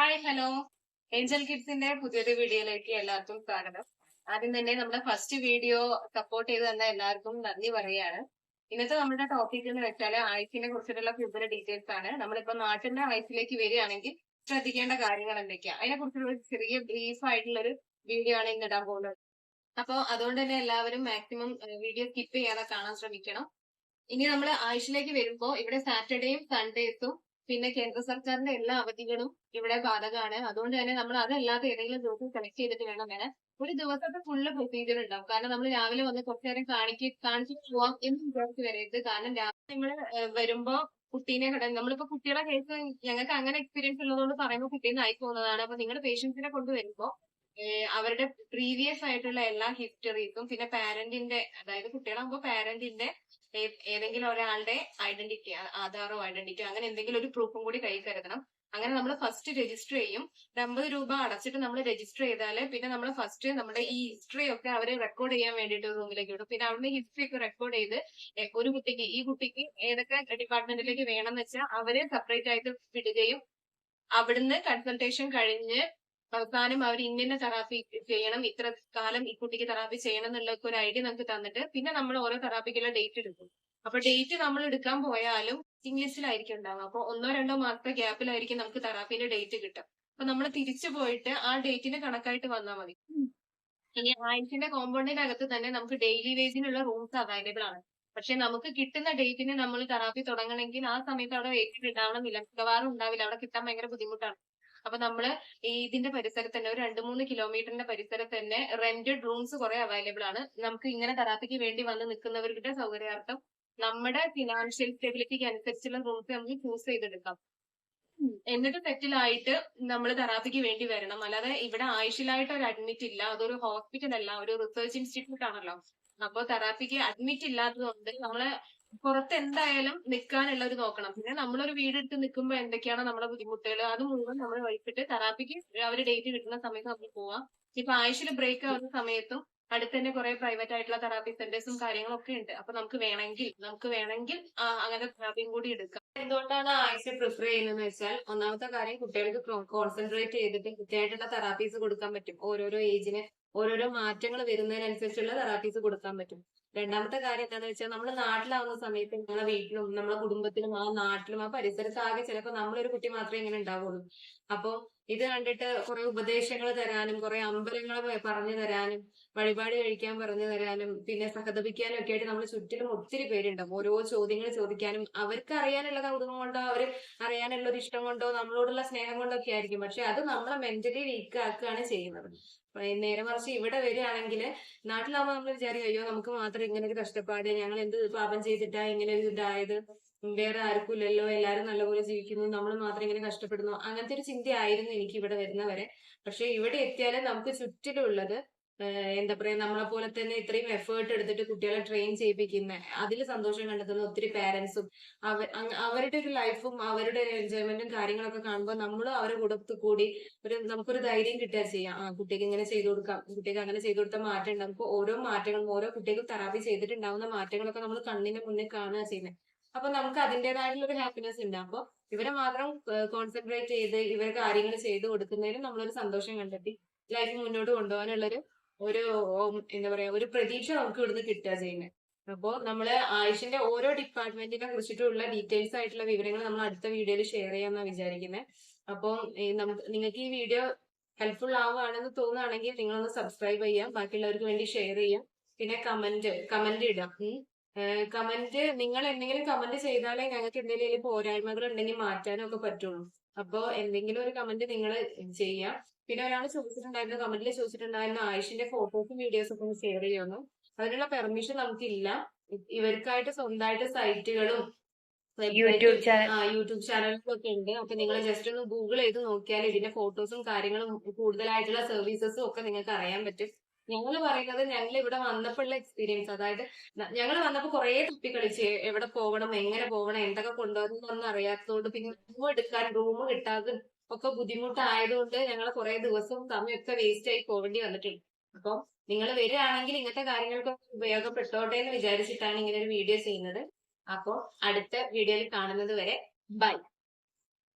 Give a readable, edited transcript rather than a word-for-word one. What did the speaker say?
Hi hello Angel കിഡ്സിന്റെ പുതിയൊരു വീഡിയോയിലേക്ക് എല്ലാവർക്കും സ്വാഗതം. ആദ്യം തന്നെ നമ്മുടെ ഫസ്റ്റ് വീഡിയോ സപ്പോർട്ട് ചെയ്ത് തന്ന എല്ലാവർക്കും നന്ദി പറയാണ്. ഇന്നത്തെ നമ്മുടെ ടോപ്പിക് എന്ന് വെച്ചാൽ ആയുസിനെ കുറിച്ചിട്ടുള്ള കൂടുതൽ ഡീറ്റെയിൽസ് ആണ്. നമ്മളിപ്പോ നാട്ടിന്റെ ആയുസിലേക്ക് വരികയാണെങ്കിൽ ശ്രദ്ധിക്കേണ്ട കാര്യങ്ങൾ എന്തൊക്കെയാ, അതിനെ കുറിച്ചുള്ള ഒരു ചെറിയ ബ്രീഫ് ആയിട്ടുള്ള ഒരു വീഡിയോ ആണ് ഇന്ന് ഇടാൻ പോകുന്നത്. അപ്പൊ അതുകൊണ്ട് തന്നെ എല്ലാവരും മാക്സിമം വീഡിയോ സ്കിപ്പ് ചെയ്യാതെ കാണാൻ ശ്രമിക്കണം. ഇനി നമ്മൾ ആയുഷിലേക്ക് വരുമ്പോ ഇവിടെ സാറ്റർഡേയും സൺഡേസും പിന്നെ കേന്ദ്ര സർക്കാരിന്റെ എല്ലാ അവധികളും ഇവിടെ ബാധകമാണ്. അതുകൊണ്ട് തന്നെ നമ്മൾ അതല്ലാതെ ഏതെങ്കിലും ദിവസം സെലക്ട് ചെയ്തിട്ട് വേണം വരാൻ. ഒരു ദിവസത്തെ ഫുള്ള് പ്രൊസീജിയർ ഉണ്ടാവും. കാരണം നമ്മൾ രാവിലെ വന്ന് കുറച്ചു നേരം കാണിച്ചിട്ട് പോവാം എന്ന് വിചാരിച്ച് വരരുത്. കാരണം രാവിലെ നിങ്ങൾ വരുമ്പോ കുട്ടീനെ നമ്മളിപ്പോ കുട്ടികളെ കേസ് ഞങ്ങൾക്ക് അങ്ങനെ എക്സ്പീരിയൻസ് ഉള്ളതുകൊണ്ട് പറയുമ്പോൾ കുട്ടീനെ ആയി പോകുന്നതാണ്. അപ്പൊ നിങ്ങളുടെ പേഷ്യൻസിനെ കൊണ്ടുവരുമ്പോ അവരുടെ പ്രീവിയസ് ആയിട്ടുള്ള എല്ലാ ഹിസ്റ്ററീസും പിന്നെ പാരന്റിന്റെ, അതായത് കുട്ടികളാകുമ്പോൾ പാരന്റിന്റെ ഏതെങ്കിലും ഒരാളുടെ ഐഡന്റിറ്റി, ആധാറോ ഐഡന്റിറ്റിയോ അങ്ങനെ എന്തെങ്കിലും ഒരു പ്രൂഫും കൂടി കൈ കരുതണം. അങ്ങനെ നമ്മൾ ഫസ്റ്റ് രജിസ്റ്റർ ചെയ്യും. 50 രൂപ അടച്ചിട്ട് നമ്മൾ രജിസ്റ്റർ ചെയ്താല് പിന്നെ നമ്മൾ ഫസ്റ്റ് നമ്മുടെ ഈ ഹിസ്റ്ററി ഒക്കെ അവര് റെക്കോർഡ് ചെയ്യാൻ വേണ്ടിയിട്ട് റൂമിലേക്ക് വിടും. പിന്നെ അവിടുന്ന് ഹിസ്റ്ററി ഒക്കെ റെക്കോർഡ് ചെയ്ത് ഒരു കുട്ടിക്ക് ഈ കുട്ടിക്ക് ഏതൊക്കെ ഡിപ്പാർട്ട്മെന്റിലേക്ക് വേണമെന്ന് വെച്ചാൽ അവരെ സെപ്പറേറ്റ് ആയിട്ട് വിടുകയും അവിടുന്ന് കൺസൾട്ടേഷൻ കഴിഞ്ഞ് അവസാനം അവർ ഇന്ന തെറാപ്പി ചെയ്യണം, ഇത്ര കാലം ഈ കുട്ടിക്ക് തെറാപ്പി ചെയ്യണം എന്നുള്ള ഒരു ഐഡിയ നമുക്ക് തന്നിട്ട് പിന്നെ നമ്മൾ ഓരോ തെറാപ്പിക്കുള്ള ഡേറ്റ് എടുക്കും. അപ്പൊ ഡേറ്റ് നമ്മൾ എടുക്കാൻ പോയാലും ഇംഗ്ലീഷിലായിരിക്കും ഉണ്ടാവുക. അപ്പൊ 1-2 മാസത്തെ ഗ്യാപ്പിലായിരിക്കും നമുക്ക് തെറാപ്പിന്റെ ഡേറ്റ് കിട്ടുക. അപ്പൊ നമ്മൾ തിരിച്ചു പോയിട്ട് ആ ഡേറ്റിന് കണക്കായിട്ട് വന്നാൽ മതി. ഇനി ആയുഷിന്റെ കോമ്പൗണ്ടിനകത്ത് തന്നെ നമുക്ക് ഡെയിലി വേജിനുള്ള റൂംസ് അവൈലബിൾ ആണ്. പക്ഷെ നമുക്ക് കിട്ടുന്ന ഡേറ്റിന് നമ്മൾ തെറാപ്പി തുടങ്ങണമെങ്കിൽ ആ സമയത്ത് അവിടെ വെയിറ്റിംഗ് ഉണ്ടാവണമെന്നില്ല, മിക്കവാറും ഉണ്ടാവില്ല, അവിടെ കിട്ടാൻ ഭയങ്കര ബുദ്ധിമുട്ടാണ്. അപ്പൊ നമ്മള് ഇതിന്റെ പരിസരത്ത് തന്നെ ഒരു 2-3 കിലോമീറ്ററിന്റെ പരിസരത്ത് തന്നെ റെന്റഡ് റൂംസ് കുറെ അവൈലബിൾ ആണ്. നമുക്ക് ഇങ്ങനെ തെറാപ്പിക്ക് വേണ്ടി വന്ന് നിൽക്കുന്നവരുടെ സൗകര്യാർത്ഥം നമ്മുടെ ഫിനാൻഷ്യൽ സ്റ്റെബിലിറ്റിക്ക് അനുസരിച്ചുള്ള റൂംസ് നമുക്ക് ചൂസ് ചെയ്തെടുക്കാം. എന്നിട്ട് സെറ്റിലായിട്ട് നമ്മൾ തെറാപ്പിക്ക് വേണ്ടി വരണം. അല്ലാതെ ഇവിടെ ആയുഷിലായിട്ട് ഒരു അഡ്മിറ്റ് ഇല്ല, അതൊരു ഹോസ്പിറ്റൽ അല്ല, ഒരു റിസർച്ച് ഇൻസ്റ്റിറ്റ്യൂട്ട് ആണല്ലോ. അപ്പൊ തെറാപ്പിക്ക് അഡ്മിറ്റ് ഇല്ലാത്തതുകൊണ്ട് നമ്മള് പുറത്ത് എന്തായാലും നിൽക്കാനുള്ളത് നോക്കണം. പിന്നെ നമ്മളൊരു വീടെടുത്ത് നിൽക്കുമ്പോൾ എന്തൊക്കെയാണ് നമ്മുടെ ബുദ്ധിമുട്ടുകൾ അത് മുഴുവൻ നമ്മൾ വഹിച്ചിട്ട് തെറാപ്പിക്ക് അവർ ഡേറ്റ് കിട്ടുന്ന സമയത്ത് നമ്മൾ പോവാം. ഇപ്പൊ ആയുഷിൽ ബ്രേക്ക് ആവുന്ന സമയത്തും അടുത്ത് തന്നെ കുറെ പ്രൈവറ്റ് ആയിട്ടുള്ള തെറാപ്പി സെന്റേഴ്സും കാര്യങ്ങളൊക്കെ ഉണ്ട്. അപ്പൊ നമുക്ക് വേണമെങ്കിൽ അങ്ങനെ തെറാപ്പിയും കൂടി എടുക്കാം. എന്തുകൊണ്ടാണ് ആയുഷ് പ്രിഫർ ചെയ്യുന്നതെന്ന് വെച്ചാൽ, ഒന്നാമത്തെ കാര്യം കുട്ടികൾക്ക് കോൺസെൻട്രേറ്റ് ചെയ്തിട്ട് കൃത്യമായിട്ടുള്ള തെറാപ്പീസ് കൊടുക്കാൻ പറ്റും. ഓരോരോ ഏജിന് ഓരോരോ മാറ്റങ്ങൾ വരുന്നതിനനുസരിച്ചുള്ള തെറാപ്പീസ് കൊടുക്കാൻ പറ്റും. രണ്ടാമത്തെ കാര്യം എന്താണെന്ന് വെച്ചാൽ, നമ്മൾ നാട്ടിലാവുന്ന സമയത്ത് നമ്മളെ വീട്ടിലും നമ്മളെ കുടുംബത്തിലും ആ നാട്ടിലും ആ പരിസരത്ത് ആകെ ചിലപ്പോൾ നമ്മളൊരു കുട്ടി മാത്രമേ ഇങ്ങനെ ഉണ്ടാവുള്ളൂ. അപ്പൊ ഇത് കണ്ടിട്ട് കുറെ ഉപദേശങ്ങൾ തരാനും കുറെ അമ്പലങ്ങൾ പറഞ്ഞു തരാനും വഴിപാട് കഴിക്കാൻ പറഞ്ഞു തരാനും പിന്നെ സഹതപിക്കാനും ഒക്കെ ആയിട്ട് നമ്മൾ ചുറ്റിലും ഒത്തിരി പേരുണ്ടാവും. ഓരോ ചോദ്യങ്ങൾ ചോദിക്കാനും അവർക്ക് അറിയാനുള്ള കൗതുകം കൊണ്ടോ അവര് അറിയാനുള്ള ഒരു ഇഷ്ടം കൊണ്ടോ നമ്മളോടുള്ള സ്നേഹം കൊണ്ടോ ഒക്കെ ആയിരിക്കും. പക്ഷെ അത് നമ്മളെ മെന്റലി വീക്ക് ആക്കുകയാണ് ചെയ്യുന്നത്. നേരെ മറിച്ച് ഇവിടെ വരികയാണെങ്കിൽ നാട്ടിലാവുമ്പോൾ നമ്മൾ വിചാരിക്കും, അയ്യോ നമുക്ക് മാത്രം ഇങ്ങനെ ഒരു കഷ്ടപ്പാട്, ഞങ്ങൾ എന്ത് പാപം ചെയ്തിട്ടാ ഇങ്ങനെ ഒരു ഇതായത്, വേറെ ആർക്കും ഇല്ലല്ലോ, എല്ലാരും നല്ലപോലെ ജീവിക്കുന്നു, നമ്മൾ മാത്രം ഇങ്ങനെ കഷ്ടപ്പെടുന്നു, അങ്ങനത്തെ ഒരു ചിന്തയായിരുന്നു എനിക്ക് ഇവിടെ വരുന്നവരെ. പക്ഷെ ഇവിടെ എത്തിയാലും നമുക്ക് ചുറ്റിലുള്ളത് എന്താ പറയാ, നമ്മളെ പോലെ തന്നെ ഇത്രയും എഫേർട്ട് എടുത്തിട്ട് കുട്ടികളെ ട്രെയിൻ ചെയ്യിപ്പിക്കുന്ന അതിൽ സന്തോഷം കണ്ടെത്തുന്ന ഒത്തിരി പാരന്റ്സും അവരുടെ ഒരു ലൈഫും അവരുടെ എൻജോയ്മെന്റും കാര്യങ്ങളൊക്കെ കാണുമ്പോൾ നമ്മളും അവരുടെ കൂടെ കൂടി നമുക്കൊരു ധൈര്യം കിട്ടുക ചെയ്യാം. കുട്ടിക്ക് ഇങ്ങനെ ചെയ്തു കൊടുക്കാം, കുട്ടിക്ക് അങ്ങനെ ചെയ്തു കൊടുത്താൽ മാറ്റം ഉണ്ടാവും. അപ്പോൾ ഓരോ മാറ്റങ്ങളും ഓരോ കുട്ടികൾക്കും തെറാപ്പി ചെയ്തിട്ടുണ്ടാവുന്ന മാറ്റങ്ങളൊക്കെ നമ്മൾ കണ്ണിന് മുന്നിൽ കാണുക ചെയ്യുന്നത്. അപ്പൊ നമുക്ക് അതിൻ്റെതായിട്ടുള്ള ഒരു ഹാപ്പിനെസ് ഉണ്ട്. അപ്പൊ ഇവരെ മാത്രം കോൺസെൻട്രേറ്റ് ചെയ്ത് ഇവരെ കാര്യങ്ങൾ ചെയ്തു കൊടുക്കുന്നതിനും നമ്മളൊരു സന്തോഷം കണ്ടെത്തി ലൈഫ് മുന്നോട്ട് കൊണ്ടുപോകാനുള്ളൊരു ഒരു എന്താ പറയാ ഒരു പ്രതീക്ഷ നമുക്ക് ഇവിടുന്ന് കിട്ടുക ചെയ്യുന്നത്. അപ്പോ നമ്മള് ആയുഷിന്റെ ഓരോ ഡിപ്പാർട്ട്മെന്റിനെ കുറിച്ചിട്ടുള്ള ഡീറ്റെയിൽസ് ആയിട്ടുള്ള വിവരങ്ങൾ നമ്മൾ അടുത്ത വീഡിയോയിൽ ഷെയർ ചെയ്യാമെന്നാണ് വിചാരിക്കുന്നത്. അപ്പോൾ നിങ്ങൾക്ക് ഈ വീഡിയോ ഹെൽപ്ഫുൾ ആവുകയാണെന്ന് തോന്നുകയാണെങ്കിൽ നിങ്ങളൊന്ന് സബ്സ്ക്രൈബ് ചെയ്യാം, ബാക്കിയുള്ളവർക്ക് വേണ്ടി ഷെയർ ചെയ്യാം, പിന്നെ കമന്റ് ഇടാം. കമന്റ് നിങ്ങൾ എന്തെങ്കിലും കമന്റ് ചെയ്താലേ ഞങ്ങൾക്ക് എന്തെങ്കിലും പോരായ്മകൾ ഉണ്ടെങ്കിൽ മാറ്റാനും ഒക്കെ പറ്റുള്ളൂ. അപ്പോ എന്തെങ്കിലും ഒരു കമന്റ് നിങ്ങൾ ചെയ്യാം. പിന്നെ ഒരാൾ ചോദിച്ചിട്ടുണ്ടായിരുന്നു, കമന്റിൽ ചോദിച്ചിട്ടുണ്ടായിരുന്നു ആയുഷിന്റെ ഫോട്ടോസും വീഡിയോസും ഒക്കെ ഒന്ന് ഷെയർ ചെയ്യുന്നു. അതിനുള്ള പെർമിഷൻ നമുക്കില്ല. ഇവർക്കായിട്ട് സ്വന്തമായിട്ട് സൈറ്റുകളും യൂട്യൂബ് ചാനലുകളൊക്കെ ഉണ്ട്. അപ്പൊ നിങ്ങൾ ജസ്റ്റ് ഒന്ന് ഗൂഗിൾ ചെയ്ത് നോക്കിയാൽ ഇതിന്റെ ഫോട്ടോസും കാര്യങ്ങളും കൂടുതലായിട്ടുള്ള സർവീസസും ഒക്കെ നിങ്ങൾക്ക് അറിയാൻ പറ്റും. ഞങ്ങൾ പറയുന്നത് ഞങ്ങൾ ഇവിടെ വന്നപ്പോഴുള്ള എക്സ്പീരിയൻസ്, അതായത് ഞങ്ങൾ വന്നപ്പോൾ കുറെ തപ്പിക്കളിച്ച് എവിടെ പോകണം, എങ്ങനെ പോകണം, എന്തൊക്കെ കൊണ്ടുവന്നൊന്നും അറിയാത്തതുകൊണ്ട് പിന്നെ റൂം കിട്ടാതെ ഒക്കെ ബുദ്ധിമുട്ടായതുകൊണ്ട് ഞങ്ങൾ കുറെ ദിവസവും സമയമൊക്കെ വേസ്റ്റ് ആയി പോകേണ്ടി വന്നിട്ടുണ്ട്. അപ്പം നിങ്ങൾ വരികയാണെങ്കിൽ ഇങ്ങനത്തെ കാര്യങ്ങൾക്ക് ഉപയോഗപ്പെട്ടോട്ടെ എന്ന് വിചാരിച്ചിട്ടാണ് ഇങ്ങനെ ഒരു വീഡിയോ ചെയ്യുന്നത്. അപ്പോൾ അടുത്ത വീഡിയോയിൽ കാണുന്നത് വരെ ബൈ.